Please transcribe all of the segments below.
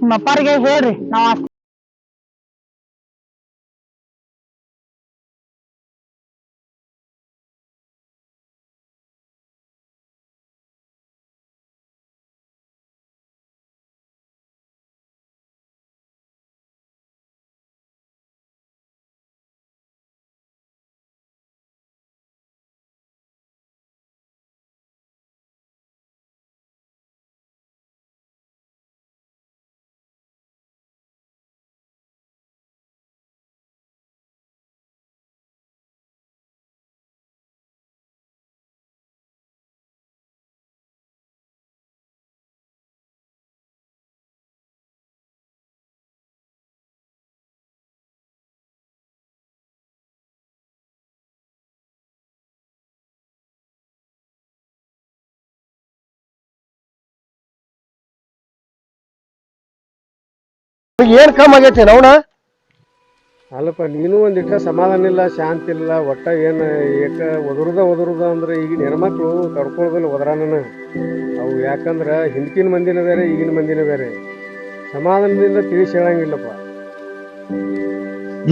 ನಿಮ್ಮ ಅಪ್ಪಾರಿಗೆ ಹೇಳ್ರಿ ನಾವ್ ಏನ್ ಕಮ್ಮಿ ಆಗೈತಿ ನವಣ ಅಲ್ಲಪ್ಪ ನೀನು ಒಂದಿಟ್ಟ ಸಮಾಧಾನ ಇಲ್ಲ ಶಾಂತಿ ಇಲ್ಲ ಒಟ್ಟ ಏನು ಏಕ ಒದರುದ ಅಂದ್ರೆ ಈಗಿನ ಹೆಣ್ಮಕ್ಳು ತಡ್ಕೊಳ್ಳೋದಿಲ್ಲ ಒದರಾನ ಅವು ಯಾಕಂದ್ರೆ ಹಿಂದಕಿನ ಮಂದಿನ ಬೇರೆ ಈಗಿನ ಮಂದಿನ ಬೇರೆ ಸಮಾಧಾನದಿಂದ ತಿಳಿಸಿ ಹೇಳಂಗಿಲ್ಲಪ್ಪ.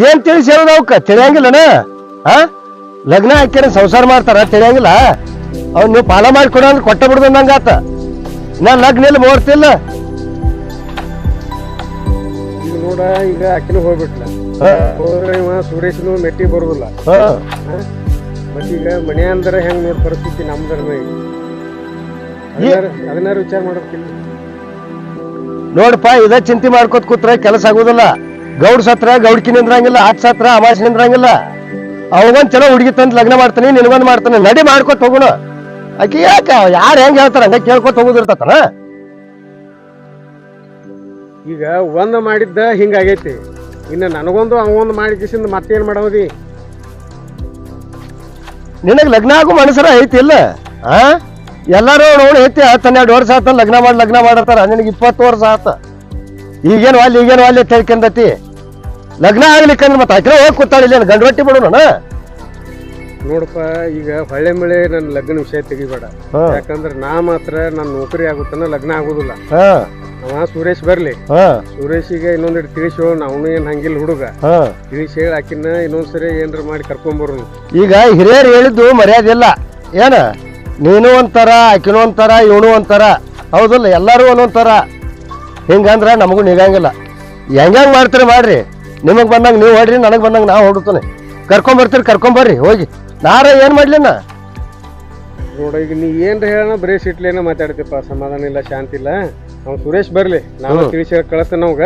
ಏನ್ ತಿಳಿಸಿ ಹೇಳೋದು ಅವಕ್ಕ ತಿಳಿಯಂಗಿಲ್ಲನ ಲಗ್ನ ಹಾಕ್ಯಾರ ಸಂಸಾರ ಮಾಡ್ತಾರ ತಿಳಿಯಂಗಿಲ್ಲ. ಅವ್ನು ನೀವು ಪಾಲ ಮಾಡಿ ಕೊಡ ಅಂದ್ರೆ ಕೊಟ್ಟ ಬಿಡುದ ನಂಗಾತ. ನಾ ಲಗ್ನ ಇಲ್ಲ ಮುಹೂರ್ತಿಲ್ಲ. ಈಗ ನೋಡ ಈಗ ಅಕ್ಕಿನ ಹೋಗ್ಬಿಟ್ಲ ಹೋದ್ರೆ ಇವ ಸುರೇಶ್ನು ಮೆಟ್ಟಿಗೆ ಬರುದಿಲ್ಲ. ಮತ್ತೀಗ ಮನೆ ಅಂದ್ರೆ ಹೆಂಗ್ ನೋಡ್ ಪರಿಸ್ಥಿತಿ ನಮ್ದರ್ನ ಅದನ್ನಾರು ವಿಚಾರ ಮಾಡೋಕಿಲ್ಲ. ನೋಡಪ್ಪ ಇದ ಚಿಂತೆ ಮಾಡ್ಕೊತ ಕೂತ್ರ ಕೆಲಸ ಆಗುದಿಲ್ಲ. ಗೌಡ್ ಸತ್ರ ಗೌಡ್ಕಿ ನಿಂದ್ರಂಗಿಲ್ಲ, ಆಚ್ ಸತ್ರ ಅಮಾಶ್ ನಿಂದ್ರಂಗಿಲ್ಲ. ಅವಂಗೊಂದ್ ಚಲೋ ಹುಡುಗಿ ತಂದ್ ಲಗ್ನ ಮಾಡ್ತಾನೆ, ನಿನ್ಗೊಂದ್ ಮಾಡ್ತಾನೆ, ನಡಿ ಮಾಡ್ಕೊತ ಹೋಗುಣ. ಆಕಿ ಯಾಕ ಯಾರು ಹೆಂಗ್ ಹೇಳ್ತಾರ ಹಂಗ ಕೇಳ್ಕೊತ ಹೋಗುದಿರ್ತತನ. ಈಗ ಒಂದ್ ಮಾಡಿದ್ದ ಹಿಂಗಾಗೈತಿ, ಇನ್ನ ನನಗೊಂದು ಅವೊಂದು ಮಾಡಿ ಕಿಸಿಂದ ಮತ್ತೇನ್ ಮಾಡೋದಿ. ನಿನಗ್ ಲಗ್ನ ಆಗು ಮನಸ್ಸರ ಐತಿ ಇಲ್ಲ? ಎಲ್ಲಾರು ನೋಡಿ ಐತಿ 12 ವರ್ಷ ಆತ ಲಗ್ನ ಮಾಡತ್ತಾರ. ನಿನಗೆ 20 ವರ್ಷ ಆತ. ಈಗೇನು ಅಲ್ಲಿ ತಿಳ್ಕೊಂಡತಿ. ಲಗ್ನ ಆಗ್ಲಿಕ್ಕಂದ್ರೆ ಮತ್ತೆ ಆಕಿನ ಹೋಗಿ ಕೂತಾಳಿಲ್ಲ ಗಂಡು ರೊಟ್ಟಿ ಬಿಡೋಣ. ನೋಡಪ್ಪ ಈಗ ಹೊಳ್ಳೆ ಮಳೆ ನನ್ನ ಲಗ್ನ ವಿಷಯ ತೆಗಿಬೇಡ. ಯಾಕಂದ್ರೆ ನಾ ಮಾತ್ರ ನನ್ನ ನೌಕರಿ ಆಗುತ್ತಾನ ಲಗ್ನ ಆಗುದಿಲ್ಲ. ಅವ ಸುರೇಶ್ ಬರ್ಲಿ, ಸುರೇಶಿಗೆ ಇನ್ನೊಂದಿಟ್ಟು ತಿಳಿಸಿ ಹೇಳ. ಅವನು ಏನ್ ಹಂಗಿಲ್ಲ ಹುಡುಗ, ತಿಳಿಸಿ ಹೇಳಿ ಆಕಿನ ಇನ್ನೊಂದ್ಸರಿ ಏನ್ರ ಮಾಡಿ ಕರ್ಕೊಂಬರು. ಈಗ ಹಿರಿಯರು ಹೇಳಿದ್ದು ಮರ್ಯಾದೆ ಇಲ್ಲ ಏನ. ನೀನು ಒಂಥರ ಆಕಿನೂ ಒಂಥರ ಇವನು ಒಂಥರ ಹೌದಲ್ಲ, ಎಲ್ಲಾರು ಒಂದೊಂಥರ. ಹಿಂಗಂದ್ರ ನಮಗೂ ನಿಗಂಗಿಲ್ಲ. ಹೆಂಗ್ ಮಾಡ್ತೀರಿ ಮಾಡ್ರಿ. ನಿಮಗ್ ಬಂದಂಗ ನೀವು ಹೊಡ್ರಿ, ನನಗ್ ಬಂದಂಗ ನಾವು ಹೊಡುತ್ತಾನೆ. ಕರ್ಕೊಂಬರ್ರಿ ಹೋಗಿ. ನಾರ ಏನ್ ಮಾಡ್ಲಿ ನಾ ನೋಡ. ಈಗ ನೀ ಏನ್ರ ಹೇಳ ಬರೀ ಸಿಟ್ಲೇನ ಮಾತಾಡ್ತಿಪ್ಪ. ಸಮಾಧಾನ ಇಲ್ಲ, ಶಾಂತಿ ಇಲ್ಲ. ಅವ್ನು ಸುರೇಶ್ ಬರ್ಲಿ, ನಾನು ತಿಳಿಸಿ ಕಳಿಸ್ತೇನೆ ನಮ್ಗ.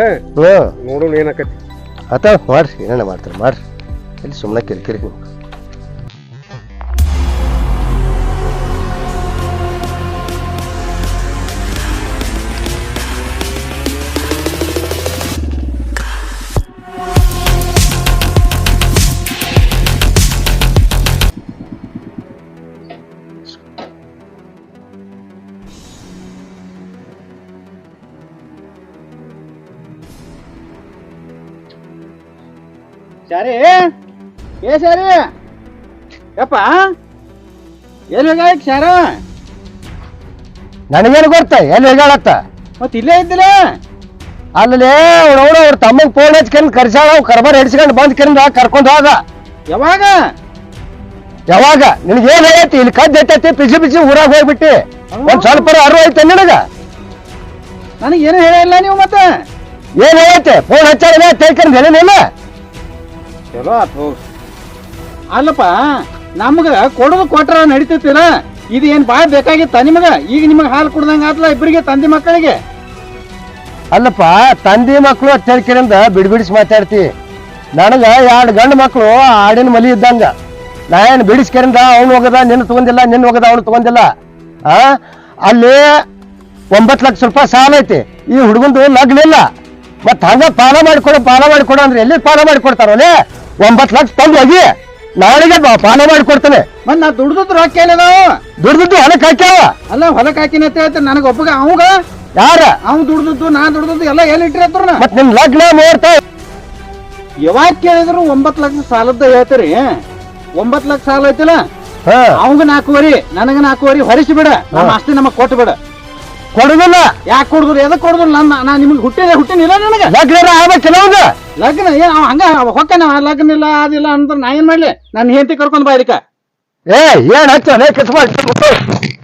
ನೋಡೋಣ ಏನಾಕತಿ ಆತ. ಮಾಡ್ರಿ ಏನೇನ ಮಾಡ್ರಿ ಇಲ್ಲಿ ಸುಮ್ಮನೆ ಕಿರಿಕಿರಿ. ಸರಿ ಸರಿ ಯಪ್ಪ ಎಲ್ಲಿ ಹೋಗ ಶಾರ? ನನಗೇನು ಗೊತ್ತ ಎಲ್ಲಿ ಹೇಗಾಳತ್ತ. ಮತ್ ಇಲ್ಲೇ ಇದ್ದಿಲ್ಲ ಅಲ್ಲೇ ನೋಡ ಅವ್ರ ತಮ್ಮಗ್ ಫೋನ್ ಹಚ್ಕೊಂಡ್ ಕರ್ಸಾಳ. ಕರ್ಬಾರ್ ಹಿಡ್ಸ್ಕೊಂಡ್ ಬಂದ್ ಕಿಂದ ಕರ್ಕೊಂಡ್ ಹೋದ. ಯಾವಾಗ ನಿನಗೇನ್ ಹೇಳೈತಿ? ಇಲ್ಲಿ ಕದ್ದು ಎಟ್ಟೈತಿ ಪಿಸಿ ಊರಾಗ ಹೋಗ್ಬಿಟ್ಟಿ. ಒಂದ್ ಸ್ವಲ್ಪ ಅರು ಐತೆ ನಿನಗ? ನನಗೆ ಏನು ಹೇಳಿಲ್ಲ ನೀವು. ಮತ್ತೆ ಏನ್ ಹೇಳೈತೆ? ಫೋನ್ ಹಚ್ಚಾಳ ತಿಳ್ಕೊಂಡ್ ಹೇಳಿನಿಲ್ಲ. ಚಲೋ ಆತು. ಅಲ್ಲಪ್ಪ ನಮಗ ಕೊಡೋದು ಕೊಟ್ರ ನಡೀತಿಲ್ಲ. ಇದು ಏನ್ ಬಾಳ ಬೇಕಾಗಿತ್ತ ನಿಮಗ? ಈಗ ನಿಮಗ ಹಾಲು ಕುಡ್ದಂಗ ಆತ್ಲ ಇಬ್ಬರಿಗೆ ತಂದೆ ಮಕ್ಕಳಿಗೆ. ಅಲ್ಲಪ್ಪ ತಂದೆ ಮಕ್ಕಳು ಅಂತ ಹೇಳ್ಕಿರಿಂದ ಬಿಡಿಸಿ ಮಾತಾಡ್ತಿ. ನನಗ 2 ಗಂಡು ಮಕ್ಕಳು ಆಡಿನ ಮಲಿ ಇದ್ದಂಗ. ನಾ ಏನ್ ಬಿಡಿಸ್ಕರಿಂದ ಅವ್ನು ಹೋಗದ ನಿನ್ನ ತಗೊಂಡಿಲ್ಲ, ನಿನ್ನ ಹೋಗದ ಅವ್ನು ತಗೊಂಡಿಲ್ಲ. ಅಲ್ಲಿ 9 ಲಕ್ಷ ರೂಪಾಯಿ ಸಾಲ ಐತಿ. ಈ ಹುಡುಗಂದು ಲಗ್ನ ಇಲ್ಲ. ಮತ್ ಹಂಗ ಪಾಲ ಮಾಡಿಕೊಡು ಅಂದ್ರೆ ಎಲ್ಲಿ ಪಾಲ ಮಾಡಿಕೊಡ್ತಾರಲ್ಲೇ? 9 ಲಕ್ಷ ತಂದು ಹೋಗಿ ನಾಳೆಗೆ ಪಾಲ ಮಾಡಿಕೊಡ್ತಾನೆ. ಮತ್ ನಾ ದುಡ್ದು ರೊಕ್ಕ ಕೇಳಿದ ದುಡ್ದು ಹೊಲಕ್ ಹಾಕ್ಯಾವ. ಅಲ್ಲ ಹೊಲಕ್ ಹಾಕಿನ ಅಂತ ಹೇಳ್ತಾರೆ ನನಗ ಒಬ್ಬಗ. ಅವಂಗ ಯಾರ ಅವ್ನು ದುಡ್ದು ನಾ ದುಡ್ದು ಎಲ್ಲ ಎಲ್ಲಿ ಇಟ್ಟಿರತ್ರ? ಮತ್ ನಿಮ್ ಲಗ್ನ ಮುಹೂರ್ತ ಯಾವಾಗ ಕೇಳಿದ್ರು 9 ಲಕ್ಷ ಸಾಲದ ಹೇಳ್ತೀರಿ. 9 ಲಕ್ಷ ಸಾಲ ಐತಿಲ್ಲ, ಅವಂಗ 4.5 ನನಗ 4.5 ಹೊರಿಸಿ ಬಿಡ. ನಮ್ಮ ಆಸ್ತಿ ನಮಗ್ ಕೊಟ್ಟು ಬಿಡ. ಕೊಡುದಿಲ್ಲ. ಯಾಕೆ ಕೊಡುದಿಲ್ಲ? ಎದಕ್ ಕೊಡುದಿಲ್ಲ? ನಾ ನಿಮ್ಗೆ ಹುಟ್ಟಿನಿಲ್ಲ ನನಗೆ ಲಗ್ನ ಆಗ್ಬೇಕಿಲ್ಲ ಒಂದು. ಲಗ್ನ ಏನ್ ಅವ ಹಂಗ ಹೊಕ್ಕನ ಲಗ್ನ ಇಲ್ಲ ಅದಿಲ್ಲ ಅಂತ ನಾ ಏನ್ ಮಾಡ್ಲಿ? ನನ್ನ ಹೆಂಡತಿ ಕರ್ಕೊಂಡ್ ಬಾ ಇದಕ್ಕ. ಏನ್ ಹಚ್ಚ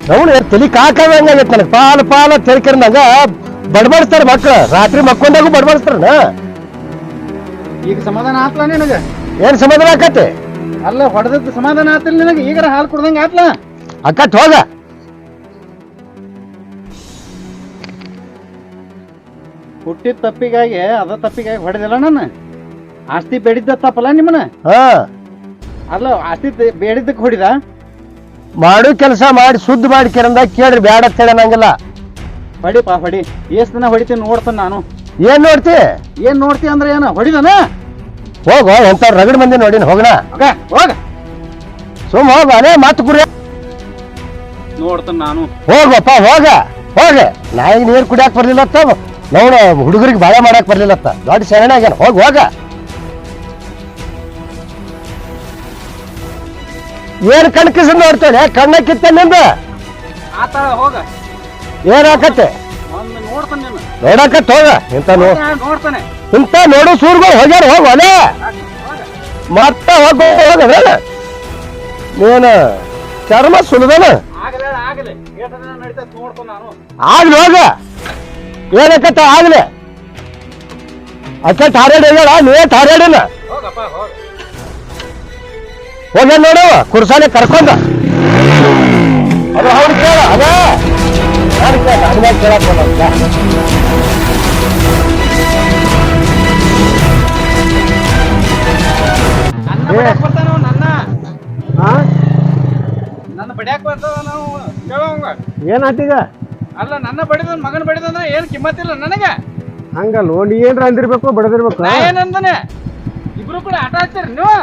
ನಾವು ತಲಿ ಕಾಕಾಗಂಗಾಗೈತೆ ನನಗೆ. ಪಾಲ ತೆರಿಕಂದಾಗ ಬಡ್ಬಡಿಸ್ತಾರ ಮಕ್ಳು. ರಾತ್ರಿ ಮಕ್ಕೊಂಡಾಗೂ ಬಡ್ಬಡಿಸ್ತಾರ. ಈಗ ಸಮಾಧಾನ ಆತ್ಲ ನಿನಗ? ಏನ್ ಸಮಾಧಾನ ಆಕತಿ? ಅಲ್ಲ ಹೊಡೆದದ್ದು ಸಮಾಧಾನ ಆತಿಲ್ಲ ನಿನಗೆ? ಈಗಾರ ಹಾಲು ಕುಡ್ದಂಗ ಆತ್ಲ? ಅಕ್ಕತ್ ಹೋಗ. ಹುಟ್ಟಿದ ತಪ್ಪಿಗಾಗಿ ಅದ ತಪ್ಪಿಗಾಗಿ ಹೊಡೆದಿಲ್ಲ ನನ್ನ. ಆಸ್ತಿ ಬೇಡಿದ್ದ ತಪ್ಪಲ್ಲ ನಿಮ್ಮನ್ನ? ಅಲ್ಲ ಆಸ್ತಿ ಬೇಡಿದ್ದಕ್ಕೆ ಹೊಡಿದ? ಮಾಡು ಕೆಲಸ ಮಾಡಿ ಶುದ್ಧ ಮಾಡಿ ಕೆರಂದಾಗ ಕೇಳ್ರಿ ಬ್ಯಾಡ ಅಂತ ಹೇಳ ನಂಗಿಲ್ಲ. ಹೊಡಿಪಾ ಹೊಡಿ. ಎಷ್ಟ್ ದಿನ ಹೊಡಿತೀನಿ ನೋಡ್ತಾನ ನಾನು. ಏನ್ ನೋಡ್ತಿ? ಏನ್ ನೋಡ್ತಿ ಅಂದ್ರೆ ಏನ ಹೊಡಿದನ? ಹೋಗೋ ಎಂತ ರಗಡ್ ಮಂದಿ ನೋಡಿನ ಹೋಗಣ. ಹೋಗ ಸುಮ್ ಹೋಗ. ಅದೇ ಮಾತು ಕುರಿ ನೋಡ್ತಾನ ನಾನು. ಹೋಗಪ್ಪ ಹೋಗ. ನಾ ಈಗ ನೀರ್ ಕುಡಿಯಾಕ ಬರ್ಲಿಲ್ಲತ್ತ. ನೋಡ ಹುಡುಗರಿಗೆ ಬಾಳೆ ಮಾಡಾಕ್ ಬರ್ಲಿಲ್ಲತ್ತ. ದೊಡ್ಡ ಶರಣ ಆಗ್ಯಾನ. ಹೋಗ. ಏನ್ ಕಣ್ಕಿಸ್ ನೋಡ್ತೇನೆ? ಕಣ್ಣ ಕಿತ್ತ ನಿಂದ ಆತ ಹೋಗ. ಏನ್ ಹಾಕತ್ತೆ? ನೋಡ್ತಾನೆ ನೋಡಾಕತ್ ಹೋಗ. ನೋಡ್ತಾನೆ ಇಂತ ನೋಡು ಸೂರ್ಗಳು ಹೋಗ್ಯಾರ. ಹೋಗ ಅಲೆ ಮತ್ತ ಹೋಗ. ನೀನು ಚರ್ಮ ಸುಲಿದನ ಆಗ್ಲಿ. ಹೋಗ. ಏನಕ್ಕತ್ತ ಆಗ್ಲಿ. ಅಕ್ಕ ಠಾರೇಡ್ ಹೇಳ್ಯಾಳ. ನೀವೇ ಠಾರೇಡಿನ ಹೋಗ್ಯ ನೋಡವ ಕುರ್ಸಾಲೆ ಕರ್ಕೊಂಡ. ಅದು ಅವ್ರು ಕೇಳ. ಅದೇ ಕೇಳಕ್ ನನ್ನ ಬಡಿಯಾಕ ಬರ್ತಾವ ನಾವು ಕೇಳೋಂಗ. ಏನಾತೀಗ? ಅಲ್ಲ ನನ್ನ ಬಡಿದ ಮಗನ ಬಡಿದಂದ್ರ ಏನ್ ಕಿಮ್ಮತ್ತಿಲ್ಲ ನನಗ. ಹಂಗಲ್ಲ ನೀ ಏನ್ರ ಅಂದಿರ್ಬೇಕು ಬಡದಿರ್ಬೇಕು. ನಾ ಏನಂದನೆ? ಇಬ್ರು ಕೂಡ ಆಟ ಹಚ್ಚಾರ ನೀವು.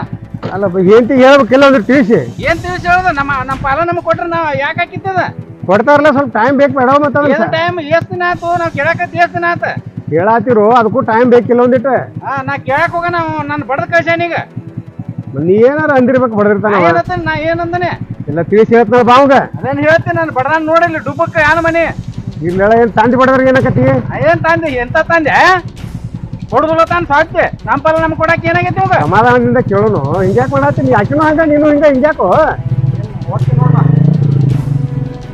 ಅಲ್ಲ ಹೆಂಡತಿ ಹೇಳ್ಬೇಕಿಲ್ಲ ಅಂದ್ರೆ ತಿಳಿಸಿ. ಏನ್ ತಿಳಿಸಿ ಹೇಳೋದು? ನಮ್ಮ ಪಾಲ ನಮ್ಗೆ ಕೊಟ್ರೆ ನಾವ್ ಯಾಕೆ ಹಾಕಿತ್ತದ? ಕೊಡ್ತಾರಲ್ಲ ಸ್ವಲ್ಪ ಟೈಮ್ ಬೇಕು ಮೇಡಮ್. ಮತ್ತ ಟೈಮ್ ಎಷ್ಟ್ ದಿನ ಆತು? ನಾವ್ ಕೇಳಕತ್ತಿ ಎಷ್ಟ್ ದಿನ ಆತ? ಕೇಳಾತಿರು ಅದಕ್ಕೂ ಟೈಮ್ ಬೇಕಿಲ್ಲ ಒಂದಿಟ್ಟು. ನಾ ಕೇಳಕ್ ಹೋಗ ನಾವು ನನ್ನ ಬಡದ ಕಳ್ಸಾನೀಗ. ನೀ ಏನಾರ ಅಂದಿರ್ಬೇಕು ಬಡದಿರ್ತಾನ. ನಾ ಏನಂದನೆ? ಎಲ್ಲ ತಿಳಿಸಿ ಹೇಳ್ತಾನ ಬಾವಂಗ. ಅದೇನ್ ಹೇಳ್ತೀನಿ ನಾನು ಬಡದ ನೋಡಿಲ್ಲ ಡುಬ್ಬಕ್ಕ ಯಾನ ಮನೆ ಇಲ್ಲ ಏನ್ ತಂದಿ ಬಡದ್ರ ಏನಕತಿ? ಏನ್ ತಂದೆ? ಎಂತ ತಂದೆ? ಕೊಡುದಿಲ್ಲ ತಾನು ಸಾಧ್ಯ. ನಮ್ಮ ಪಾಲ ನಮ್ಗೆ ಕೊಡಕ್ಕೆ ಏನಾಗೈತಿ? ಹೋಗ ಸಮಾಧಾನದಿಂದ ಕೇಳೋನು. ಹಿಂಗ್ಯಾಕ್ ಮಾಡತ್ತೀನಿ? ಆಕಿನೂ ಹಂಗ ನೀನು ಹಿಂಗ್ಯಾಕೋ?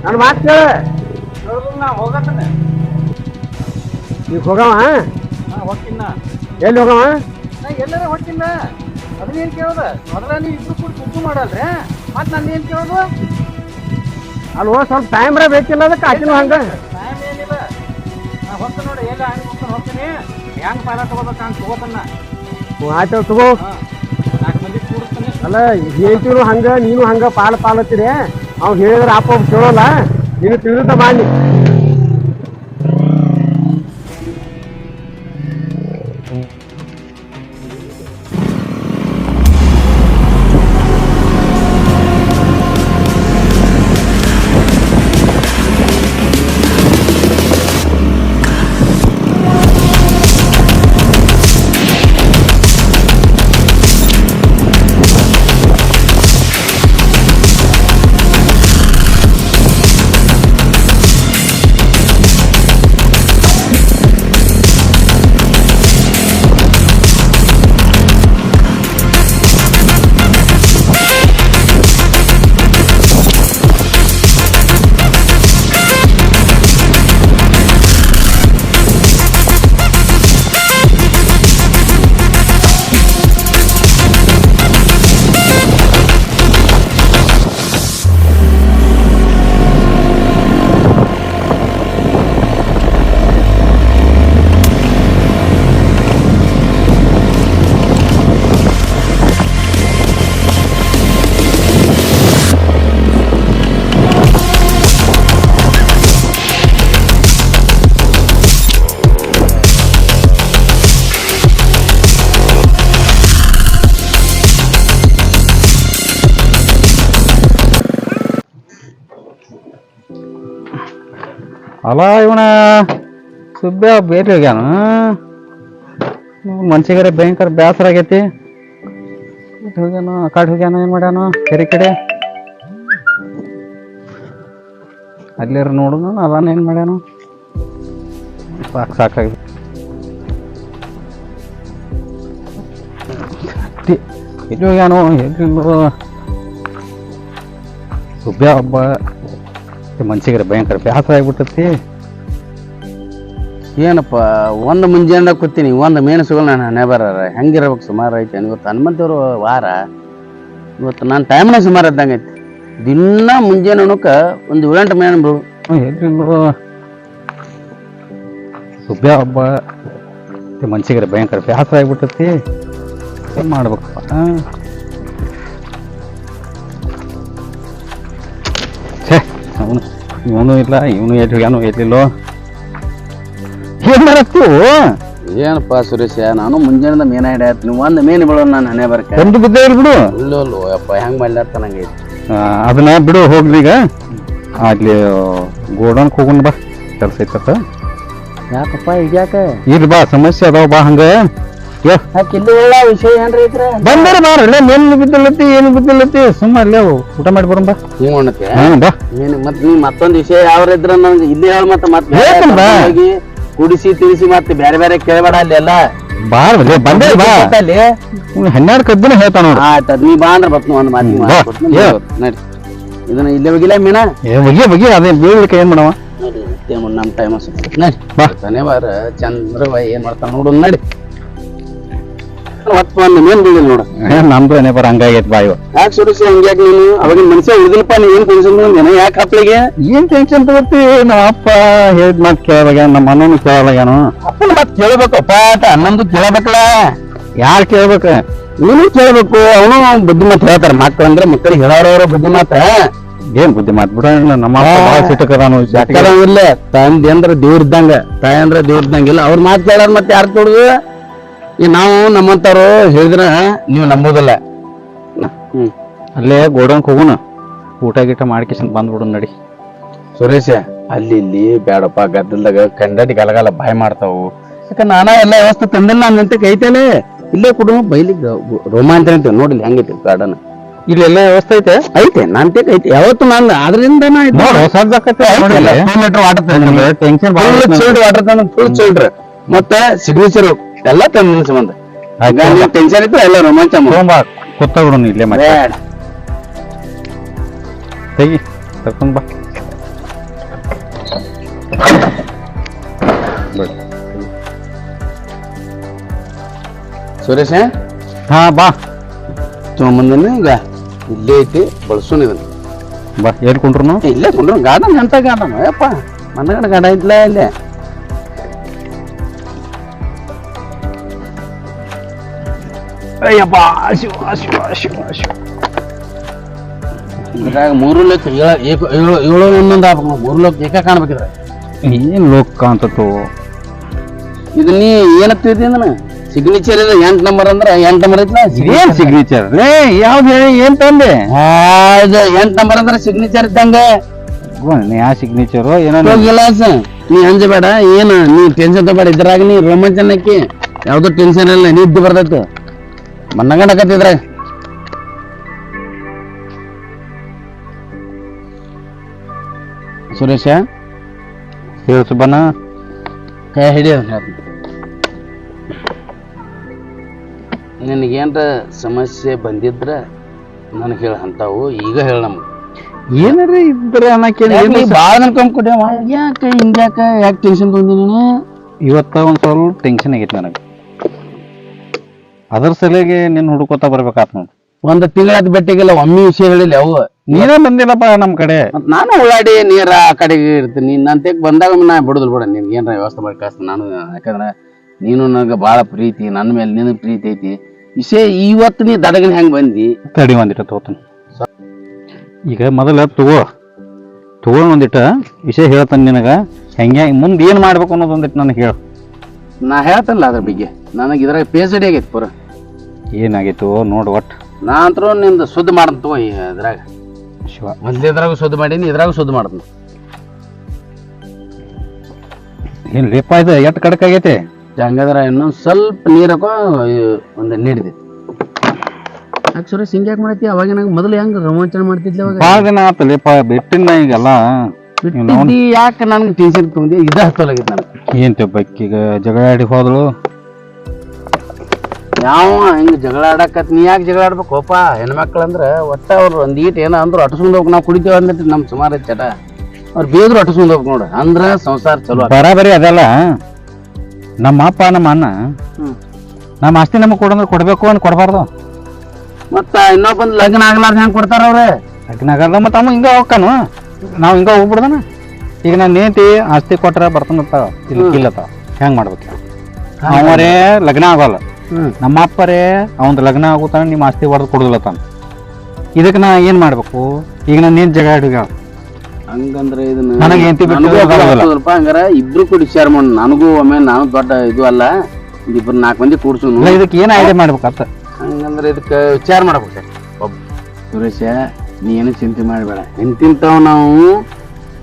ನನ್ನ ಮಾತು ಕೇಳ. ನಾ ಹೋಗತ್ತಾನೆ. ಈಗ ಹೋಗವ? ಹೋಗ್ತೀನ. ಎಲ್ಲಿ ಹೋಗವ? ನಾ ಎಲ್ಲಾರ ಹೊಟ್ಟಿನ. ಅದನ್ನೇನ್ ಕೇಳೋದ? ಮೊದಲ ನೀವು ಇಬ್ರು ಕೂಡ ಸುದ್ದು ಮಾಡಲ್ರಿ. ಮತ್ ನನ್ನ ಏನ್ ಕೇಳೋದು? ಅಲ್ವೋ ಸ್ವಲ್ಪ ಟೈಮ್ ಬೇಕಿಲ್ಲ ಅದಕ್ಕೆ. ಆಕಿನೂ ಹಂಗ ಟೈಮ್ ಏನಿಲ್ಲ. ನಾ ಹೊತ್ತು ನೋಡಿ ಎಲ್ಲ ಹಂಗೆ ಹೋಗ್ತಾನೆ ಹೋಗ್ತೀನಿ. ಹೆಂಗ್ ಪಾಲ ತಗೋಬೇಕ ಹಂಗೆ ತಗೋತಾನ. ಆಯ್ತು ತಗೋ. 4 ಮಂದಿ ಕೂಡಿಸ್ತಾನೆ. ಅಲ್ಲ ಹೇಳ್ತೀನು ಹಂಗ ನೀನು ಹಂಗ ಪಾಲತ್ತೀರಿ. ಅವ್ನು ಹೇಳಿದ್ರೆ ಅಪ್ಪ ಕೇಳೋಲ್ಲ. ನೀನು ತಿಳಿದ ಮಾಡಿ. ಅಲ್ಲ ಇವನ ಸುಬ್ಬ ಬೇರೆ ಹೋಗ್ಯಾನ. ಮನ್ಸಿಗಾರೆ ಭಯಂಕರ ಬೇಸರ ಆಗೈತಿ. ಹೋಗ್ಯಾನ ಆ ಕಡೆ ಹೋಗ್ಯಾನ. ಏನ್ ಮಾಡ್ಯಾನ? ಕೆರೆ ಕಡೆ ಅಲ್ಲಿರ ನೋಡು. ಅದಾನ ಏನ್ ಮಾಡ್ಯಾನ? ಸಾಕಾಗಿ ಇದು ಏನು ಎಲ್ಲಿಲ್ಲೋ ಸುಬ್ಬ ಹಬ್ಬ ಮನ್ಸಿಗೆ ಭಯಂಕರ ಬೇಸರ ಆಗ್ಬಿಟ್ಟತಿ. ಏನಪ್ಪ ಒಂದು ಮುಂಜಾನೆ ಕೂತೀನಿ ಒಂದು ಮೇಣಸುಗಳು ನಾನು ಹಣೆ ಬರಾರ ಹೆಂಗಿರ್ಬೇಕು ಸುಮಾರು ಐತೆ ಇವತ್ತು ಹನುಮಂತವ್ರು ವಾರ ಇವತ್ತು ನಾನು ಟೈಮ್ನಾಗ ಸುಮಾರು ಇದ್ದಂಗೆ ಐತಿ. ದಿನ ಮುಂಜಾನೆ ಅಣಕ ಒಂದು 7-8 ಮೇಣ ಬಿಡು. ಎಲ್ಲಿಲ್ಲೋ ಸುಬ್ಬ ಹಬ್ಬ ಮನ್ಸಿಗೆ ಭಯಂಕರ ಬೇಸರ ಆಗ್ಬಿಟ್ಟತಿ. ಏನ್ ಮಾಡ್ಬೇಕಪ್ಪ? ಅವನು ಇವನು ಇಲ್ಲ ಇವನು ಏನು ಎಲ್ಲಿಲ್ಲೋ ಏನ್ ಮಾಡತ್ತು? ಏನಪ್ಪ ಸುರೇಶ ನಾನು ಮುಂಜಾನೆ ಮೇನ ಹಿಡಿಯತ್ತೀನಿ ಒಂದು ಮೇನ್ ಬಿಡೋ ನಾನು ಹಣೆ ಬರ್ಕ ಒಂದು ಬಿದ್ದೇ ಬಿಡು. ಇಲ್ಲೋ ಅಪ್ಪ ಹೆಂಗ್ ಮಾಡ್ಲಾರ್ತ ನಂಗೆ ಐತಿ. ಅದನ್ನ ಬಿಡು ಹೋಗ್ಲಿ. ಈಗ ಅಲ್ಲಿ ಗೋಡೌನ್ಕ್ ಹೋಗೋಣ ಬಾ, ಕೆಲಸ ಐತತ್ತ. ಯಾಕಪ್ಪ ಈಗ ಇರ್ ಬಾ, ಸಮಸ್ಯೆ ಅದಾವ ಬಾ. ಹಂಗ ಕಿಲ್ಲುಗಳ ವಿಷಯ ಏನ್ರಿ ಐತ್ರ ಬಂದಾರ ಬಾರಲ್ಲ, ಮೇನು ಬಿದ್ದಿಲ್ಲತಿ ಏನು ಬಿದ್ದಿಲ್ಲತಿ, ಸುಮ್ಮ ಅಲ್ಲೇ ಊಟ ಮಾಡಿ ಬರೋಣ ಬಾ. ನೀವು ಉಣ್ಣತ್ತೆ ಬಾ. ಮತ್ ನೀ ಮತ್ತೊಂದ್ ವಿಷಯ ಯಾವ ಇದ್ರ ನಂಗೆ ಇಲ್ಲೇ ಹೇಳ ಮತ್ತೆ ಹೇಳ್ತೀನಿ ಬಾ. ಕುಡಿಸಿ ತಿನಿಸಿ ಮತ್ತೆ ಬೇರೆ ಬೇರೆ ಕೇಳಬೇಡ ಅಲ್ಲಿ ಎಲ್ಲ ಬಾರ ಬಂದೇ ಬಾ. ಅಲ್ಲಿ 12 ಕದ್ದಿನ ಹೇಳ್ತಾನ ನೋಡು. ಆಯ್ತು ನೀ ಬಾ ಅಂದ್ರೆ ಬತ್ ಒಂದ್ ಮಾತಿ ನಡಿ ಇದನ್ನ ಇಲ್ಲೇ ಹೋಗಿಲ್ಲ ಮೀನ ಬಗ್ಗೆ ಅದೇ ಬೀಳ್ಲಿಕ್ಕೆ ಏನ್ ಮಾಡವ ನಮ್ ಟೈಮ್ ನಡಿ ಬಾ. ಶನಿವಾರ ಚಂದ್ರವ ಏನ್ ಮಾಡ್ತಾನ ನೋಡು ನಡಿ. ಒಟ್ಟು ಒಂದು ಮೇನ್ ಬೀಳಿಲ್ಲ ನೋಡು. ನಮ್ದು ಏನೇ ಬರ ಹಂಗಾಗೈತಿ ಬಾ. ಇವ ಯಾಕೆ ಸುರೇಶ್ ಹಂಗ್ಯಾಕೆ ನೀನು ಅವಾಗಿನ ಮನುಷ್ಯ ಉಳಿದಿಲ್ಲಪ್ಪ ನೀ ಏನ್ ಟೆನ್ಷನ್ ಯಾಕೆ ಕಪ್ಳಿಗೆ ಏನ್ ಟೆನ್ಷನ್ ತಗೋತಿ? ನಮ್ಮ ಅಪ್ಪ ಹೇಳಿದ್ ಮಾತು ಕೇಳಲಾಗ, ನಮ್ಮ ಅಣ್ಣನು ಕೇಳಲಾಗ್ಯಾನು. ಅಪ್ಪನ ಮತ್ ಕೇಳ್ಬೇಕಪ್ಪ ನಮ್ದು ಕೇಳಬೇಕಲ್ಲ. ಯಾರು ಕೇಳ್ಬೇಕ? ನೀನು ಕೇಳ್ಬೇಕು. ಅವನು ಬುದ್ಧಿ ಮಾತು ಹೇಳ್ತಾರ ಮಕ್ಳು ಅಂದ್ರೆ ಮಕ್ಕಳಿಗೆ ಹೇಳೋರವ್ರ ಬುದ್ಧಿ ಮಾತ ಏನ್ ಬುದ್ಧಿ ಮಾತು ಬಿಡ. ನಮ್ಮ ಅಪ್ಪ ಭಾಳ ಸಿಟ್ಟಕದಾನು. ಇಲ್ಲ ತಂದೆ ಅಂದ್ರ ದೇವ್ರ ಇದ್ದಂಗ, ತಾಯಿ ಅಂದ್ರ ದೇವ್ರ ಇದ್ದಂಗಿಲ್ಲ. ಅವ್ರ ಮಾತು ಕೇಳಾರ ಮತ್ತೆ ಯಾರು ತೊಡುದು? ಈ ನಾವು ನಮ್ಮಂತವ್ರು ಹೇಳಿದ್ರ ನೀವು ನಂಬೋದಿಲ್ಲ. ಅಲ್ಲೇ ಗೋಡೌನ್ಕ್ ಹೋಗುಣ, ಊಟ ಗೀಟ ಮಾಡ್ಕೇಶನ್ ಬಂದ್ಬಿಡು ನಡಿ. ಸುರೇಶ ಅಲ್ಲಿ ಇಲ್ಲಿ ಬೇಡಪ್ಪ, ಗದ್ದಲ್ದಾಗ ಕಂಡಡಿ ಗಲಗಲ ಬಾಯ್ ಮಾಡ್ತಾವು. ಯಾಕ ನಾನಾ ಎಲ್ಲ ವ್ಯವಸ್ಥೆ ತಂದಿಲ್ಲ ನನ್ನಂತೆ ಐತಲೇ ಇಲ್ಲೇ ಕೊಡು ಬೈಲಿಗೆ ರೋಮಾಂಚನ ಐತೆ ನೋಡಿಲ್ಲ ಹೆಂಗೈತಿ ಗಾರ್ಡನ್. ಇಲ್ಲೆಲ್ಲ ವ್ಯವಸ್ಥೆ ಐತೆ ಐತೆ ನಂತೇಕ್ ಐತಿ ಯಾವತ್ತು ನಾನು ಅದರಿಂದ ಟೆನ್ಷನ್ ವಾಟರ್ ತಂದ ಫುಲ್ ಚಿಲ್ಡ್ರ್ ಮತ್ತೆ ಸಿಗ್ನೇಚರ್ ಎಲ್ಲ ತಂದ ಸಂಬಂಧ ಟೆನ್ಷನ್ ಇತ್ತು ಎಲ್ಲ ರೋಮಾಂಚ ಗೊತ್ತಾಗ್ಬಿಡು ಇಲ್ಲೇ ಮತ್ತೆ ತೆಗಿ ಕರ್ಕೊಂಡ್ ಬಾ. ಸುರೇಶ ಹಾ ಬಾ. ತೊಗೊಂಬಂದನ ಈಗ ಇಲ್ಲೇ ಐತಿ ಬಳಸೋಣ ಇದನ್ನ ಬಾ. ಎಲ್ಲಿ ಕೊಂಡ್ರು? ಇಲ್ಲೇ ಕೊಂಡ್ರು ಗಾರ್ಡನ್ ಎಂತ ಗಾರ್ಡನ್ ಯಪ್ಪ ಮನಗಡ ಗಾರ್ಡ ಐತ್ಲ ಇಲ್ಲೇ. ಅಯ್ಯಪ್ಪ ಶಿವ ಶಿವ ಶಿವ ಶಿವ. ಇದ್ರಾಗ 3 ಲಕ್ಷ 7 ಒಂದೊಂದು ಆಗ್ಬೇಕು. 3 ಲಕ್ಷ ಏಕ ಕಾಣ್ಬೇಕಿದ್ರ ಏನ್ ಲೋಕ ಅಂತತ್ತು. ಇದು ನೀ ಏನತ್ತಿದ್ದಿ ಅಂದ್ರ ಸಿಗ್ನೇಚರ್ ಇದೆ 8 ನಂಬರ್ ಅಂದ್ರ 8 ನಂಬರ್ ಐತ್ಲ. ಏನ್ ಸಿಗ್ನೇಚರ್ ಯಾವ್ದು ಹೇಳಿ? ಏನ್ ತಂದೆ? ಇದು 8 ನಂಬರ್ ಅಂದ್ರ ಸಿಗ್ನೇಚರ್ ಇದ್ದಂಗ. ಯಾವ ಸಿಗ್ನೇಚರು ಏನೋ ಗಿಲಾಸ್ ನೀ ಅಂಜಬೇಡ, ಏನ ನೀ ಟೆನ್ಷನ್ ತಗೋಬೇಡ. ಇದ್ರಾಗ ನೀ ರೋಮಾಂಚನಕ್ಕೆ ಯಾವ್ದು ಟೆನ್ಷನ್ ಇಲ್ಲ, ನಿದ್ದೆ ಬರ್ತೈತಿ ಮನ್ನಗಂಡಕತ್ತಿದ್ರಾಗ. ಸುರೇಶ ಹೇಳು ಸುಬ್ಬಣ್ಣ. ಕೈ ಹಿಡಿಯ ನಿನಗೇನ್ರ ಸಮಸ್ಯೆ ಬಂದಿದ್ರ ನನಗೆ ಹೇಳ ಅಂತಾವು ಈಗ ಹೇಳ ನಮ್ಗೆ ಏನಾರ ಇದ್ರ ಅನ್ನಕ್ಕೆ ಬಾಳ ಅನ್ಕೊಂಡ್ಕೊಟ್ಟೆ. ಯಾಕೆ ಹಿಂಗ್ಯಾಕ ಯಾಕೆ ಟೆನ್ಷನ್ ತೊಗೊಂಡಿ ನೀನು? ಇವತ್ತ ಒಂದ್ ಸ್ವಲ್ಪ ಟೆನ್ಷನ್ ಆಗೈತಿ ನನಗೆ. ಅದ್ರ ಸಲಿಗೆ ನಿನ್ ಹುಡುಕೋತಾ ಬರ್ಬೇಕಾತ್ ನೋಡ್. ಒಂದ್ ತಿಂಗಳಾದ ಬೆಟ್ಟಿಗೆಲ್ಲ ಒಮ್ಮೆ ವಿಷಯ ಹೇಳಿಲ್ಲ ಅವು. ನೀನೇ ಬಂದಿಲ್ಲಪ್ಪ ನಮ್ ಕಡೆ. ನಾನು ಉಳ್ಳಾಡಿ ನೀರ ಆ ಕಡೆಗೆ ಇರ್ತೀನಿ. ನೀನ್ ನಂತೆಗ್ ಬಂದಾಗ ನಾ ಬಿಡುದಿಲ್ಲ ಬಿಡ. ನಿನ್ಗೆ ಏನಾರ ವ್ಯವಸ್ಥೆ ಮಾಡಿ ಕಳಿಸ್ತೀನಿ ನಾನು. ಯಾಕಂದ್ರೆ ನೀನು ನನಗೆ ಬಾಳ ಪ್ರೀತಿ, ನನ್ನ ಮೇಲೆ ನಿನಗೆ ಪ್ರೀತಿ ಐತಿ. ವಿಷಯ ಇವತ್ತು ನೀ ದಡಗನ ಹೆಂಗ್ ಬಂದಿ? ತಡಿ ಒಂದಿಟ್ಟ ತಗೋತಾನೆ. ಈಗ ಮೊದಲ ತಗೋ ಒಂದಿಟ್ಟ ವಿಷಯ ಹೇಳ್ತಾನೆ ನಿನಗ. ಹೆಂಗೆ ಮುಂದೆ ಏನ್ ಮಾಡ್ಬೇಕು ಅನ್ನೋದು ಒಂದಿಟ್ಟು ನನಗೆ ಹೇಳು. ನಾ ಹೇಳ್ತಲ್ಲ ಅದ್ರ ಬಗ್ಗೆ. ನನಗೆ ಇದ್ರಾಗ ಪೇಸಡಿ ಆಗೈತಿ ಪೂರ. ಏನಾಗೈತು ನೋಡು ಒಟ್ಟು. ನಾ ಅಂತರೂ ನಿಮ್ದು ಶುದ್ಧ ಮಾಡ್ತವ ಇದ್ರಾಗ. ಶಿವ ಮೊದ್ಲಿದ್ರಾಗ ಶುದ್ಧ ಮಾಡೀನಿ, ಇದ್ರಾಗ ಶುದ್ಧ ಮಾಡ್ತೀನಿ. ಏನ್ ಲೇಪ ಇದು ಎಟ್ ಕಡಕ್ ಆಗೈತೆ? ಹಂಗಾದ್ರೆ ಇನ್ನೊಂದ್ ಸ್ವಲ್ಪ ನೀರಕ್ಕೋ ಒಂದು ನೀಡಿದೆ. ಸುರೇಶ್ ಹಿಂಗ್ಯಾಕ್ ಮಾಡೈತಿ? ಅವಾಗ ನಂಗೆ ಮೊದಲು ಹೆಂಗ್ ರೋಮಾಂಚನ ಮಾಡ್ತಿದ್ಲಿ ಅವಾಗ? ಭಾಳ ದಿನ ಆತ ಲೇಪ ಬಿಟ್ಟಿನ ಈಗೆಲ್ಲ. ಬಿಟ್ಟಿದ್ದಿ ಯಾಕೆ ನನ್ಗೆ ಟೆನ್ಷನ್ ತೊಗೊಂಡಿ ಇದ ಹತ್ತಲಾಗಿತ್ತು ನನಗೆ ಏನ್ ತೆಬ್ಬಕ್ಕೀಗ ಜಗಳ ಆಡಿ ಹೋದಳು ಯಾವ ಹಿಂಗ ಜಗಳ ಆಡಕತ್ ನೀ ಯಾಕೆ ಜಗಳ ಆಡ್ಬೇಕು ಹೋಪ ಹೆಣ್ಮಕ್ಳು ಅಂದ್ರೆ ಒಟ್ಟ ಅವ್ರು ಒಂದ್ ಈಟ್ ಏನೋ ಅಂದ್ರು ಅಟ್ಸ್ಕೊಂಡ್ ಹೋಗ್ಬೇಕು ನಾವು ಕುಡಿತೇವ ಅಂದಿಟ್ಟು ನಮ್ ಸುಮಾರು ಚಟ ಅವ್ರು ಬೇದ್ರು ಅಟ್ಸ್ಕೊಂಡ್ ಹೋಗ್ಬೇಕು ನೋಡು ಅಂದ್ರ ಸಂಸಾರ ಚಲೋ ಬರಾಬರಿ ಅದಲ್ಲ ನಮ್ಮ ಅಪ್ಪ ನಮ್ಮ ಅಣ್ಣ ನಮ್ಮ ಆಸ್ತಿ ನಮಗೆ ಕೊಡಂದ್ರೆ ಕೊಡ್ಬೇಕು ಅಂತ ಕೊಡಬಾರ್ದು ಮತ್ತ ಇನ್ನೊಬ್ಬಂದ್ ಲಗ್ನ ಆಗ್ಲಾರ್ದ ಹೆಂಗ್ ಕೊಡ್ತಾರ ಅವ್ರೆ ಲಗ್ನ ಆಗಲ್ಲ ಮತ್ತೆ ಅಮ್ಮ ಹಿಂಗ ಹೋಗ್ಕಾನು ನಾವು ಹಿಂಗ ಹೋಗ್ಬಿಡ್ದನ ಈಗ ನಾನು ನೇತಿ ಆಸ್ತಿ ಕೊಟ್ರ ಬರ್ತಾನತ್ತಾವ ಇಲ್ಲತ್ತಾವ ಹೆಂಗ್ ಮಾಡ್ಬೇಕು ಅವರೇ ಲಗ್ನ ಆಗೋಲ್ಲ ನಮ್ಮ ಅಪ್ಪರೇ ಅವಂದು ಲಗ್ನ ಆಗುತ್ತಾನ ನಿಮ್ಮ ಆಸ್ತಿ ಹೊಡೆದು ಕೊಡುದಿಲ್ಲತ್ತಾನ ಇದಕ್ಕೆ ನಾ ಏನ್ ಮಾಡ್ಬೇಕು ಈಗ ನಾನು ಏನ್ ಜಗ ಹಿಡಿಗ ಹಂಗಂದ್ರೆ ಇದನ್ನ ನನಗೆ ಹೆಂಡತಿ ಬಿಟ್ಟು ಸ್ವಲ್ಪ ಹಂಗಾರ ಇಬ್ರು ಕೂಡ ವಿಚಾರ ಮಾಡು ನನಗೂ ಒಮ್ಮೆ ನಾನು ದೊಡ್ಡ ಇದು ಅಲ್ಲ ಇಬ್ರು 4 ಮಂದಿ ಕೂಡ್ಸು ಇದಕ್ಕೆ ಏನ್ ಐಡಿಯಾ ಮಾಡ್ಬೇಕತ್ತ ಹಂಗಂದ್ರೆ ಇದಕ್ಕೆ ವಿಚಾರ ಮಾಡ್ಬೇಕು ಒಬ್ಬ ಸುರೇಶ ನೀ ಏನು ಚಿಂತೆ ಮಾಡಬೇಡ ಎಂತಿಂತಾವ ನಾವು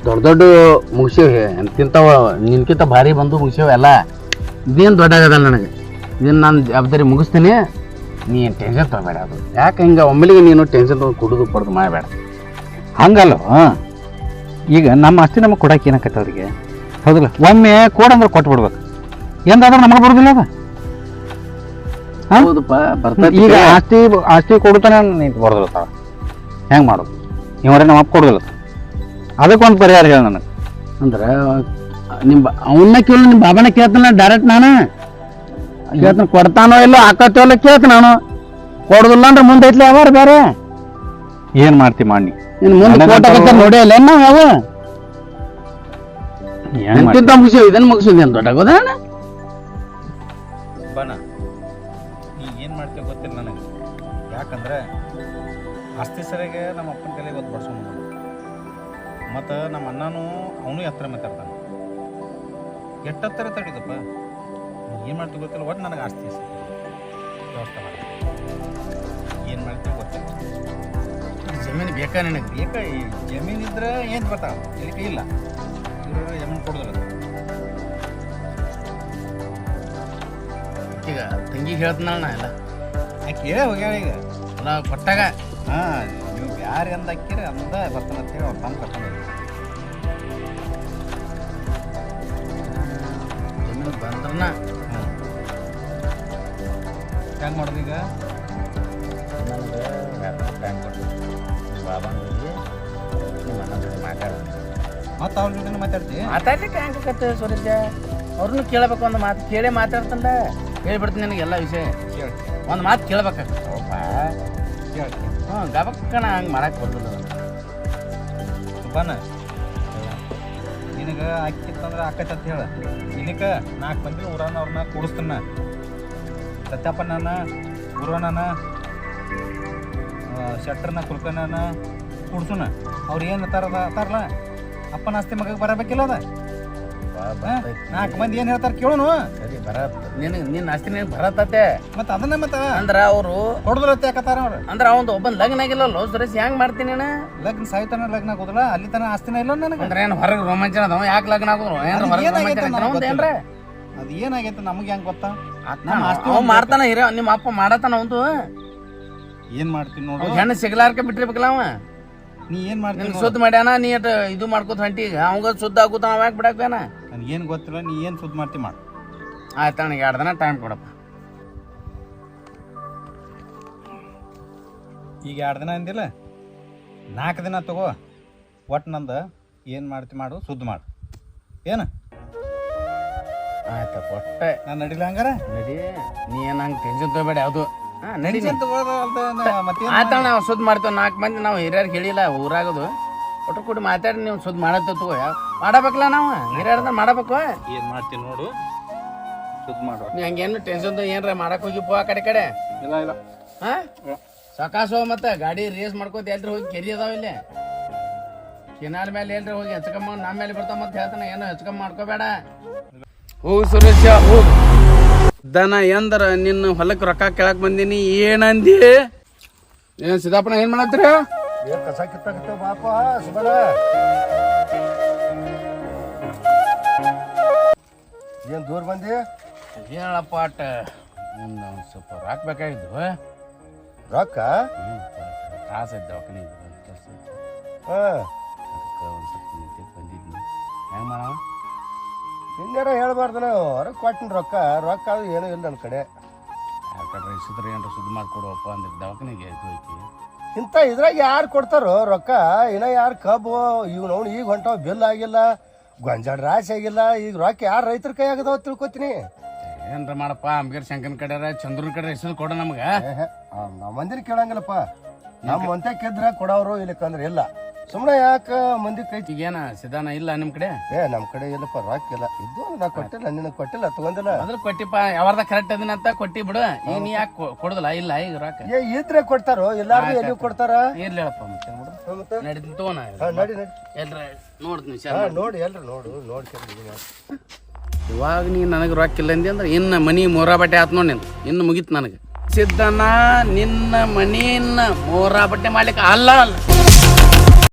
ದೊಡ್ಡ ದೊಡ್ಡ ಮುಗಿಸೇವಿ ಎಂತಿಂತಾವ ನಿನ್ಕಿಂತ ಭಾರಿ ಬಂದು ಮುಗಿಸೇವ ಎಲ್ಲ ಇದೇನು ದೊಡ್ಡ ಆಗದಲ್ಲ ನನಗೆ ಇದನ್ನ ನಾನು ಜವಾಬ್ದಾರಿ ಮುಗಿಸ್ತೀನಿ ನೀ ಏನು ಟೆನ್ಷನ್ ತಗೋಬೇಡ ಅದು ಯಾಕೆ ಹಿಂಗೆ ಒಮ್ಮೆಲಿಗೆ ನೀನು ಟೆನ್ಷನ್ ತಗೊಂಡು ಕುಡಿದು ಪಡೆದು ಮಾಡಬೇಡ ಹಂಗಲ್ಲ ಈಗ ನಮ್ಮ ಆಸ್ತಿ ನಮಗೆ ಕೊಡಕ್ಕೆ ಏನಕ್ಕತ್ತ ಅವ್ರಿಗೆ ಹೌದಲ್ಲ ಒಮ್ಮೆ ಕೊಡಂದ್ರೆ ಕೊಟ್ಟು ಬಿಡ್ಬೇಕು ಎಂದಾದ್ರೂ ನಮಗೆ ಬರೋದಿಲ್ಲ ಅದ ಹೌದಪ್ಪ ಬರ್ತೈತಿ ಈಗ ಆಸ್ತಿ ಕೊಡುತ್ತಾನೆ ನಿಂತು ಬರೋದಿಲ್ಲ ಹೆಂಗೆ ಮಾಡೋದು ಇವರೇ ನಮ್ಮ ಅಪ್ಪ ಕೊಡೋದಿಲ್ಲ ಅದಕ್ಕೊಂದು ಪರಿಹಾರ ಹೇಳ ನನಗೆ ಅಂದ್ರೆ ನಿಮ್ಮ ಅವನ್ನ ಕೇಳು ನಿಮ್ಮ ಬಾಬಾನ ಕೇಳ್ತಾನ ಡೈರೆಕ್ಟ್ ನಾನು ಕೇಳ್ತಾನೆ ಕೊಡ್ತಾನೋ ಇಲ್ಲೋ ಹಾಕತ್ತೋ ಇಲ್ಲ ಕೇಳ್ತ ನಾನು ಕೊಡೋದಿಲ್ಲ ಅಂದ್ರೆ ಮುಂದೆ ಐತ್ಲಿ ಯಾವಾರ ಬೇರೆ ಏನು ಮಾಡ್ತಿ ಮಾಡಿ ಇನ್ನು ಮುಂದೆ ಕೊಟ್ಟ ನೋಡಿ ಇಲ್ಲ ನಾವು ಯಾವ ಎಂತಿಂತ ಮುಗಿಸೇವಿ ಇದನ್ನ ಮುಗಿಸಿದ್ವಿ ಅಂತ ದೊಡ್ಡ ಬಣ ನೀ ಏನು ಮಾಡ್ತೀವಿ ಗೊತ್ತಿಲ್ಲ ನನಗೆ ಯಾಕಂದ್ರೆ ಆಸ್ತಿ ಸರಿಯಾಗೆ ನಮ್ಮ ಅಪ್ಪನ ಕೈಲಿ ಇವತ್ತು ಬಡ್ಸೋಣ ಮತ್ತು ನಮ್ಮ ಅಣ್ಣನೂ ಅವನು ಎತ್ತರ ಮಾತಾಡ್ತಾನೆ ಎಟ್ಟತ್ತರ ತಡಿದಪ್ಪ ಏನು ಮಾಡ್ತೀವಿ ಗೊತ್ತಿಲ್ಲ ಒಟ್ಟು ನನಗೆ ಆಸ್ತಿ ವ್ಯವಸ್ಥೆ ಮಾಡಿ ಏನು ಮಾಡ್ತೀವಿ ಗೊತ್ತಿಲ್ಲ ಜಮೀನು ಬೇಕಾ ನನಗೆ ಬೇಕಾ ಈ ಜಮೀನು ಇದ್ರೆ ಏನು ಬರ್ತಾವ ಇಲ್ಲಿ ಇಲ್ಲ ಇವರು ಜಮೀನು ಕೊಡೋದಿಲ್ಲ ಈಗ ತಂಗಿಗೆ ಹೇಳ್ತಾನಣ್ಣ ಎಲ್ಲ ಆಕೆ ಹೇಳೇ ಹೋಗ್ಯಾಳ ಈಗ ಎಲ್ಲ ಕೊಟ್ಟಾಗ ಹಾಂ ನೀವು ಯಾರು ಅಂದ ಹಾಕಿರಿ ಅಂದ ಬರ್ತಾನೆ ಅಂತೇಳಿ ಅವ್ರು ತಂದು ಕರ್ಕೊಂಡು ಜಮೀನು ಬಂದ್ರನ ಹೆಂಗೆ ಮಾಡೋದು ಈಗ ನನಗೆ ಟೈಮ್ ಕೊಟ್ಟು ಬಾಬಾ ನಿಮ್ಮ ಅಣ್ಣ ಜೊತೆ ಮಾತಾಡ್ತೀನಿ ಮತ್ತು ಅವ್ರ ಜೊತೆ ಮಾತಾಡ್ತೀವಿ ಮಾತಾಡ್ಲಿಕ್ಕೆ ಹೆಂಗತ್ತೆ ಸುರೇಶ ಅವ್ರನ್ನು ಕೇಳಬೇಕು ಒಂದು ಮಾತು ಕೇಳೇ ಮಾತಾಡ್ತಂದ ಹೇಳ್ಬಿಡ್ತೀನಿ ನನಗೆ ಎಲ್ಲ ವಿಷಯ ಒಂದು ಮಾತು ಕೇಳ್ಬೇಕಾಗ್ತದೆ ಒಬ್ಬ ಕೇಳ್ತೀನಿ ಹ್ಞೂ ಗಬಕ್ಕಣ ಹಂಗೆ ಮಾಡಕ್ಕೆ ಬರ್ತದ ಸುಬ್ಬಾನ ನಿನಗೆ ಅಕ್ಕಿತ್ತಂದ್ರೆ ಆಕೈತೆ ಅಂತ ಹೇಳ ಇಲ್ಲಿಕ್ಕೆ 4 ಮಂದಿ ಊರನ್ನ ಅವ್ರನ್ನ ಕೂಡಿಸ್ತಾನ ಸತ್ಯಪ್ಪನ ಗುರುವಣ್ಣನ ಶೆಟ್ಟರ್ನ ಕುಲ್ಕಣ್ಣನ ಕೂಡ್ಸುನ ಅವ್ರು ಏನು ತಾರಲ್ಲ ಅಪ್ಪನ ಆಸ್ತಿ ಮಗಗೆ ಬರಬೇಕಿಲ್ಲ ಅದ 4 ಮಂದಿ ಏನು ಹೇಳ್ತಾರೆ ಕೇಳೋನು ಸರಿ ಬರತ್ತ ನಿನ್ನ ಆಸ್ತಿ ನಿನಗೆ ಬರತ್ತತೆ ಮತ್ತೆ ಅದನ್ನ ಮತ್ತೆ ಅಂದ್ರೆ ಅವರು ಹೊಡೆದ್ರ ಯಾಕತ್ತಾರ ಅವ್ರು ಅಂದ್ರೆ ಅವನು ಒಬ್ಬನ ಲಗ್ನ ಆಗಿಲ್ಲಲ್ಲ ಸುರೇಶ್ ಹೆಂಗ್ ಮಾಡ್ತೀನಿ ನಾನು ಲಗ್ನ ಸಾಯ್ತಾನ ಲಗ್ನ ಆಗೋದಿಲ್ಲ ಅಲ್ಲಿ ತನ ಆಸ್ತಿನ ಇಲ್ಲ ನನಗೆ ಅಂದ್ರೆ ಏನು ಹೊರಗೆ ರೋಮಾಂಚನ ಅದಾವ ಯಾಕೆ ಲಗ್ನ ಆಗೋದ್ರು ಏನ್ರ ಹೊರಗೆ ರೋಮಾಂಚನ ಏನ್ರ ಅದು ಏನಾಗೈತೆ ನಮಗೆ ಹೆಂಗೆ ಗೊತ್ತಾ ನಮ್ಮ ಆಸ್ತಿ ಅವ್ ಮಾಡ್ತಾನ ಹಿರಿಯ ನಿಮ್ಮ ಅಪ್ಪ ಮಾಡತಾನ ಅವಂದು ಏನು ಮಾಡ್ತೀನಿ ನೋಡು ಹೆಣ್ಣು ಸಿಗ್ಲಾರ್ಕ ಬಿಟ್ಟಿರ್ಬೇಕಲ್ಲ ಅವ ನೀ ಏನು ಮಾಡ್ತೀನಿ ನಿನ್ ಸುದ್ದ ಮಾಡ್ಯಾನ ನೀ ಅಟ್ ಇದು ಮಾಡ್ಕೋತ ಹೊಂಟಿ ಅವಂಗ ಸುದ್ದ ಆಗುತ್ತಾನ ಅವ ಯಾಕೆ ಬಿಡಕ್ ಬೇನ ನನಗೇನು ಗೊತ್ತಿಲ್ಲ ನೀ ಏನು ಸುದ್ದಿ ಮಾಡ್ತಿ ಮಾಡು ಆಯ್ತು ನನಗೆ 2 ದಿನ ಟೈಮ್ ಕೊಡಪ್ಪ ಈಗ 2 ದಿನ ಅಂದಿಲ್ಲ 4 ದಿನ ತಗೋ ಒಟ್ಟು ನಂದು ಏನು ಮಾಡ್ತಿ ಮಾಡು ಸುದ್ದಿ ಮಾಡು ಏನು ಆಯ್ತಪ್ಪ ಒಟ್ಟೆ ನಾನು ನಡಿಲ್ಲ ಹಂಗಾರ ನಡಿ ನೀ ಏನು ಹಂಗೆ ಟೆನ್ಷನ್ ತಗೋಬೇಡ ಯಾವುದು ಹಾಂ ನಡಿ ಮತ್ತೆ ಆಯ್ತಣ್ಣ ನಾವು ಸುದ್ದಿ ಮಾಡ್ತೇವೆ 4 ಮಂದಿ ನಾವು ಹಿರಿಯರಿಗೆ ಹೇಳಿಲ್ಲ ಊರಾಗೋದು ಒಟ್ಟು ಕೂಡಿ ಮಾತಾಡಿ ನೀವು ಸುದ್ದಿ ಮಾಡತ್ತೋ ಮಾಡಬೇಕಲ್ಲ ನಾವು ಹಿರಿಯರ್ದ ಮಾಡಬೇಕು ಏನು ಮಾಡ್ತೀನಿ ನೋಡು ಸುದ್ದಿ ಮಾಡು ನೀ ಹಂಗೇನು ಟೆನ್ಷನ್ ಏನ್ರ ಮಾಡಕ್ ಹೋಗಿಪ್ಪ ಆ ಕಡೆ ಇಲ್ಲ ಹಾಂ ಸಕಾಸು ಮತ್ತೆ ಗಾಡಿ ರೇಸ್ ಮಾಡ್ಕೋತ ಎಲ್ರಿ ಹೋಗಿ ಕೆರಿ ಅದಾವ ಇಲ್ಲಿ ಕೆನಾಲ್ ಮೇಲೆ ಎಲ್ರಿ ಹೋಗಿ ಹೆಚ್ಕಮ್ಮ ನಮ್ಮ ಮೇಲೆ ಬರ್ತಾವ ಮತ್ತೆ ಹೇಳ್ತಾನೆ ಏನು ಹೆಚ್ಕಮ್ಮ ಮಾಡ್ಕೋಬೇಡ ಹೋಗು ಸುರೇಶ ಹೋಗು ದನ ಎಂದರ ನಿನ್ನ ಹೊಲಕ್ಕೆ ರೊಕ್ಕ ಕೇಳಕ್ ಬಂದೀನಿ ಏನಂದಿ ಏನ್ ಸಿದ್ದಾಪಣ ಏನ್ ಮಾಡತ್ತೀರ ಕಸ ಕಿತ್ತಾಕತ್ತ ಬಾಪ ಸುಬಲ ಏನ್ ದೂರ ಬಂದಿ ಹೇಳಪ್ಪ ಅಟ್ಟ ಒಂದು ಸ್ವಲ್ಪ ರೊಕ್ಕ ಬೇಕಾಗಿದ್ದು ರೊಕ್ಕ ತ್ರಾಸ ಇದ್ದ ಕೆಲಸ ಹಾ ಅದಕ್ಕೆ ಒಂದು ಸ್ವಲ್ಪ ನಿಂತಿದ್ದು ಬಂದಿ ಏನು ಮಾಡವ ಇನ್ನೇರ ಹೇಳ್ಬಾರ್ದು ನಾವು ಹೊರಗೆ ಕೊಟ್ಟಿನ ರೊಕ್ಕ ಅದು ಏನೂ ಇಲ್ಲ ನನ್ನ ಕಡೆ ಯಾಕಂದ್ರೆ ಇಸಿದ್ರೆ ಏನಾರ ಸುದ್ದಿ ಮಾಡಿಕೊಡುವಪ್ಪ ಅಂದ್ರೆ ದವಾಖಾನೆಗೆ ಐತಿ ಇಂಥ ಇದ್ರಾಗ ಯಾರು ಕೊಡ್ತಾರೋ ರೊಕ್ಕ ಇನ್ನ ಯಾರು ಕಬ್ಬು ಇವ್ ನೋಡಿ ಈಗ ಹೊಂಟವ ಬಿಲ್ ಆಗಿಲ್ಲ ಗೊಂಜಾಳ ರಾಶಿ ಆಗಿಲ್ಲ ಈಗ ರೊಕ್ಕ ಯಾರು ರೈತರ ಕೈ ಆಗದವ ತಿಳ್ಕೊತೀನಿ ಏನ್ರ ಮಾಡಪ್ಪ ಅಂಬೇರ್ ಶಂಕರನ್ ಕಡೆ ಚಂದ್ರನ್ ಕಡೆ ಹೆಸರು ಕೊಡ ನಮ್ಗ ನಾವು ಮಂದಿನ ಕೇಳಂಗಿಲ್ಲಪ್ಪ ನಮ್ಮ ಮಂತೆ ಗೆದ್ರ ಕೊಡೋರು ಇಲ್ಲಕ್ಕಂದ್ರೆ ಇಲ್ಲ ಸುಮ್ಮನೆ ಯಾಕ ಮಂದಿ ಕೈ ಈಗೇನ ಸಿದ್ಧಾನ ಇಲ್ಲ ನಿಮ್ ಕಡೆ ನಮ್ಮ ಕಡೆ ಇಲ್ಲಪ್ಪ ರೊಕ್ಕ ಇಲ್ಲ ಇದ್ದು ನಾ ಕೊಟ್ಟಿಲ್ಲ ನಿನಗೆ ಕೊಟ್ಟಿಲ್ಲ ತಗೊಂಡಿಲ್ಲ ಮೊದಲು ಕೊಟ್ಟಿಪ್ಪ ಯಾವಾರ್ದ ಕರೆಕ್ಟ್ ಅದನ್ನಂತ ಕೊಟ್ಟಿ ಬಿಡು ಈಗ ನೀ ಯಾಕೆ ಕೊಡುದಿಲ್ಲ ಇಲ್ಲ ಈಗ ರೊಕ್ಕ ಇದ್ರೆ ಕೊಡ್ತಾರೋ ಎಲ್ಲಾರು ಎಲ್ಲಿ ಕೊಡ್ತಾರ ಇರ್ಲಿ ಹೇಳಪ್ಪ ಮತ್ತೆ ನಡೀತೀನಿ ತಗೋಣ ನಡಿ ನಡಿ ಎಲ್ರ ನೋಡ್ತೀನಿ ನೋಡಿ ಎಲ್ರು ನೋಡಿ ಇವಾಗ ನೀ ನನಗೆ ರೊಕ್ಕ ಇಲ್ಲ ಅಂದಿ ಅಂದ್ರೆ ಇನ್ನು ಮನಿ ಮೋರಾ ಬಟ್ಟೆ ಆತ್ ನೋಡಿ ನಿಂದು ಇನ್ನು ಮುಗೀತು ನನಗೆ ಸಿದ್ಧನ ನಿನ್ನ ಮನಿಯನ್ನ ಮೋರಾ ಬಟ್ಟೆ ಮಾಡ್ಲಿಕ್ಕೆ ಅಲ್ಲ